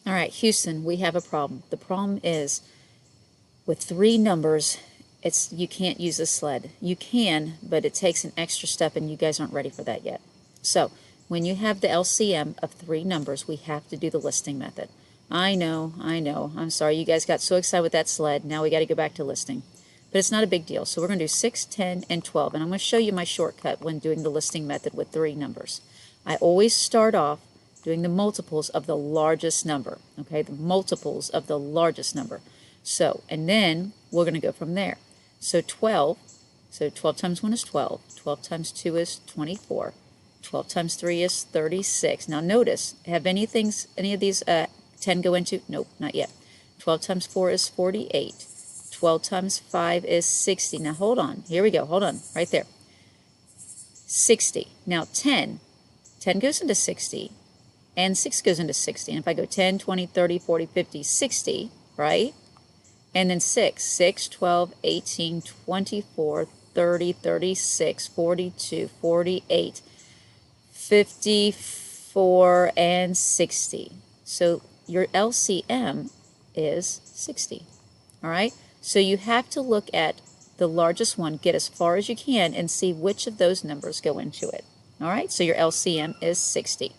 All right, Houston, we have a problem. The problem is with three numbers, you can't use a sled. You can, but it takes an extra step, and you guys aren't ready for that yet. So when you have the LCM of three numbers, we have to do the listing method. I know. I'm sorry. You guys got so excited with that sled. Now we got to go back to listing. But it's not a big deal. So we're going to do 6, 10, and 12. And I'm going to show you my shortcut when doing the listing method with three numbers. I always start off doing the multiples of the largest number. Okay, the multiples of the largest number. So, and then we're going to go from there. So 12 times 1 is 12. 12 times 2 is 24. 12 times 3 is 36. Now notice, have any of these 10 go into? Nope, not yet. 12 times 4 is 48. 12 times 5 is 60. Now hold on. Here we go. Hold on. Right there. 60. Now 10 goes into 60, and 6 goes into 60. And if I go 10, 20, 30, 40, 50, 60, right? And then 6, 12, 18, 24, 30, 36, 42, 48, 54, and 60. So your LCM is 60. All right? So you have to look at the largest one, get as far as you can, and see which of those numbers go into it. All right? So your LCM is 60.